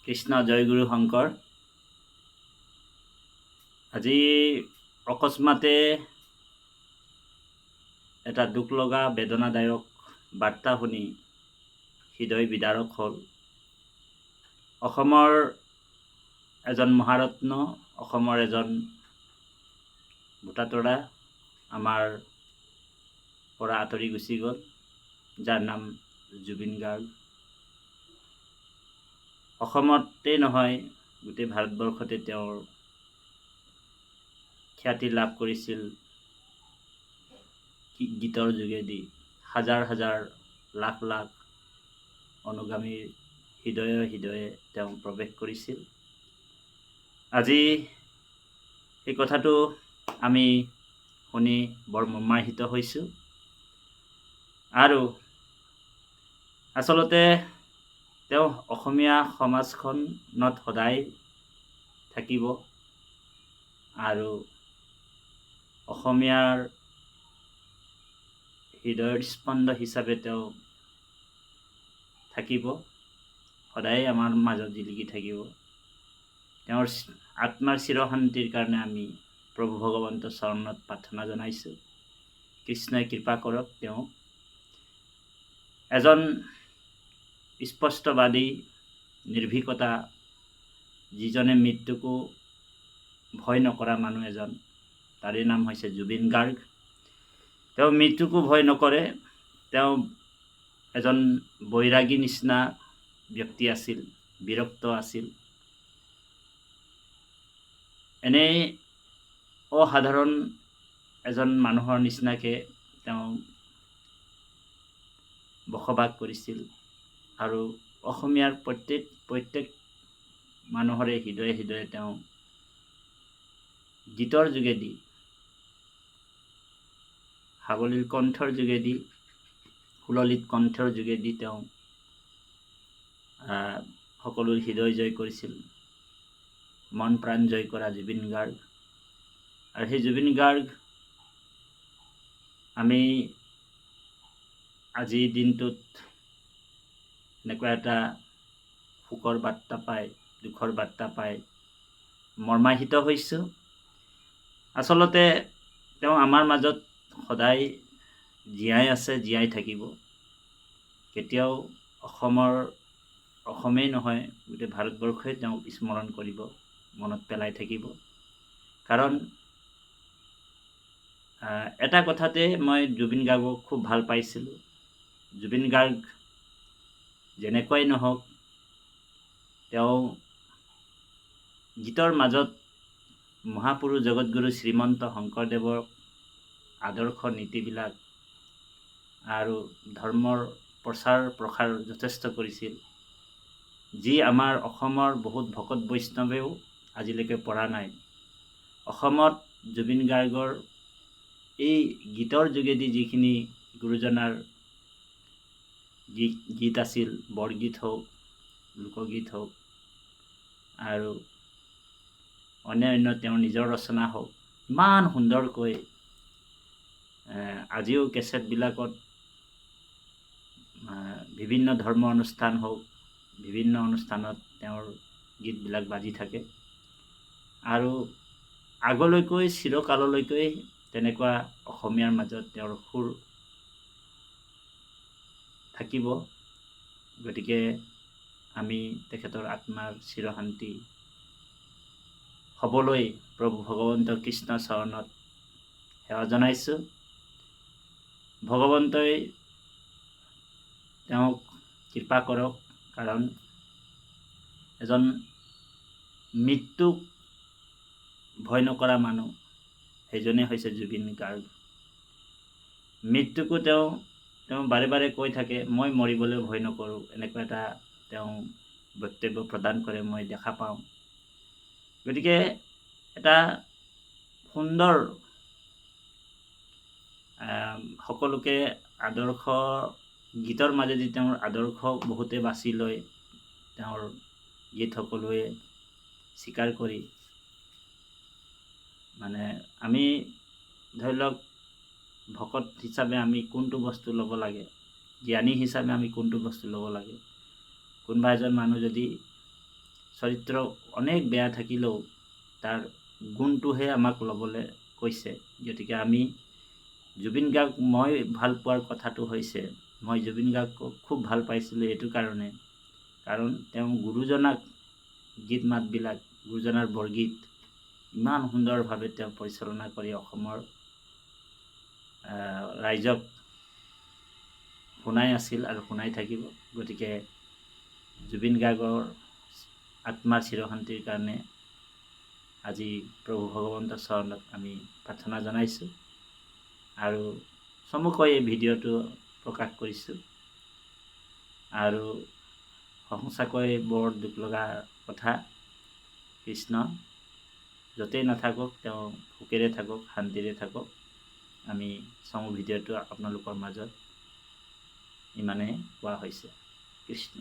কৃষ্ণ জয়গুৰু শংকৰ। আজি অকস্মাতে এটা দুখ লগা বেদনাদায়ক বাৰ্তা শুনি হৃদয় বিদাৰক হ'ল। অসমৰ এজন মহাৰত্ন, অসমৰ এজন ভোটাতৰা আমাৰ পৰা আঁতৰি গুচি গ'ল, যাৰ নাম জুবিন গাৰ্গ। অসমতেই নহয়, গোটেই ভাৰতবৰ্ষতে তেওঁৰ খ্যাতি লাভ কৰিছিল গীতৰ যোগেদি। হাজাৰ হাজাৰ লাখ লাখ অনুগামীৰ হৃদয়ে হৃদয়ে তেওঁ প্ৰৱেশ কৰিছিল। আজি এই কথাটো আমি শুনি বৰ মৰ্মাহত হৈছোঁ। আৰু আচলতে তেওঁ অসমীয়া সমাজখনত সদায় থাকিব আৰু অসমীয়াৰ হৃদয়ৰ স্পন্দ হিচাপে তেওঁ থাকিব, সদায় আমাৰ মাজত জিলিকি থাকিব। তেওঁৰ আত্মাৰ চিৰশান্তিৰ কাৰণে আমি প্ৰভু ভগৱন্তৰ চৰণত প্ৰাৰ্থনা জনাইছোঁ। কৃষ্ণই কৃপা কৰক। তেওঁ এজন স্পষ্টবাদী, নিৰ্ভীকতা, যিজনে মৃত্যুকো ভয় নকৰা মানুহ এজন, তাৰে নাম হৈছে জুবিন গাৰ্গ। তেওঁ মৃত্যুকো ভয় নকৰে। তেওঁ এজন বৈৰাগী নিচিনা ব্যক্তি আছিল, বিৰক্ত আছিল। এনেই অসাধাৰণ এজন মানুহৰ নিচিনাকৈ তেওঁ বসবাস কৰিছিল আৰু অসমীয়াৰ প্ৰত্যেক মানুহৰে হৃদয়ে হৃদয়ে তেওঁ গীতৰ যোগেদি, সাৱলীল কণ্ঠৰ যোগেদি, সুললিত কণ্ঠৰ যোগেদি তেওঁ সকলোৰ হৃদয় জয় কৰিছিল। মন প্ৰাণ জয় কৰা জুবিন গাৰ্গ। আৰু সেই জুবিন গাৰ্গ আমি আজিৰ দিনটোত এনেকুৱা এটা শোকৰ বাৰ্তা পাই, দুখৰ বাৰ্তা পাই মৰ্মাহত হৈছোঁ। আচলতে তেওঁ আমাৰ মাজত সদায় জীয়াই আছে, জীয়াই থাকিব। কেতিয়াও অসমেই নহয়, গোটেই ভাৰতবৰ্ষই তেওঁক স্মৰণ কৰিব, মনত পেলাই থাকিব। কাৰণ এটা কথাতে মই জুবিন গাৰ্গক খুব ভাল পাইছিলোঁ। জুবিন গাৰ্গ যেনেকুৱাই নহওক, তেওঁ গীতৰ মাজত মহাপুৰুষ জগতগুৰু শ্ৰীমন্ত শংকৰদেৱৰ আদৰ্শ নীতিবিলাক আৰু ধৰ্মৰ প্ৰচাৰ প্ৰসাৰ যথেষ্ট কৰিছিল, যি আমাৰ অসমৰ বহুত ভকত বৈষ্ণৱেও আজিলৈকে পৰা নাই। অসমত জুবিন গাৰ্গৰ এই গীতৰ যোগেদি যিখিনি গুৰুজনাৰ গীত আছিল, বৰগীত হওক, লোকগীত হওক আৰু অন্যান্য তেওঁৰ নিজৰ ৰচনা হওক, ইমান সুন্দৰকৈ আজিও কেছেটবিলাকত বিভিন্ন ধৰ্ম অনুষ্ঠান হওক, বিভিন্ন অনুষ্ঠানত তেওঁৰ গীতবিলাক বাজি থাকে। আৰু আগলৈকৈ চিৰকাললৈকৈ তেনেকুৱা অসমীয়াৰ মাজত তেওঁৰ সুৰ থাকিব। গতিকে আমি তেখেতৰ আত্মাৰ চিৰশান্তি হ'বলৈ প্ৰভু ভগৱন্ত কৃষ্ণৰ চৰণত সেৱা জনাইছোঁ। ভগৱন্তই তেওঁক কৃপা কৰক। কাৰণ এজন মৃত্যুক ভয় নকৰা মানুহ, সেইজনেই হৈছে জুবিন গাৰ্গ। মৃত্যুকো তেওঁ বাৰে বাৰে কৈ থাকে, মই মৰিবলৈ ভয় নকৰোঁ, এনেকুৱা এটা তেওঁ বক্তব্য প্ৰদান কৰে, মই দেখা পাওঁ। গতিকে এটা সুন্দৰ সকলোকে আদৰ্শ গীতৰ মাজেদি তেওঁৰ আদৰ্শ বহুতে বাছি লয়, তেওঁৰ গীত সকলোৱে স্বীকাৰ কৰি, মানে আমি ধৰি লওক ভকত হিচাপে আমি কোনটো বস্তু ল'ব লাগে, জ্ঞানী হিচাপে আমি কোনটো বস্তু ল'ব লাগে। কোনোবা এজন মানুহ যদি চৰিত্ৰ অনেক বেয়া থাকিলেও তাৰ গুণটোহে আমাক ল'বলৈ কৈছে। গতিকে আমি জুবিন গাৰ্গ মই ভাল পোৱাৰ কথাটো হৈছে মই জুবিন গাৰ্গক খুব ভাল পাইছিলোঁ এইটো কাৰণে, কাৰণ তেওঁ গুৰুজনাক গীত মাতবিলাক গুৰুজনাৰ বৰগীত ইমান সুন্দৰভাৱে তেওঁ পৰিচালনা কৰি অসমৰ ৰাইজক শুনাই আছিল আৰু শুনাই থাকিব। গতিকে জুবিন গাৰ্গৰ আত্মাৰ চিৰশান্তিৰ কাৰণে আজি প্ৰভু ভগৱন্তৰ চৰণত আমি প্ৰাৰ্থনা জনাইছোঁ আৰু চমুকৈ এই ভিডিঅ'টো প্ৰকাশ কৰিছোঁ। আৰু সঁচাকৈ বৰ দুখ লগা কথা, কৃষ্ণ য'তেই নাথাকক তেওঁ সুখেৰে থাকক, শান্তিৰে থাকক। আমি চমু ভিডিঅ'টো আপোনালোকৰ মাজত ইমানেই কোৱা হৈছে। কৃষ্ণ।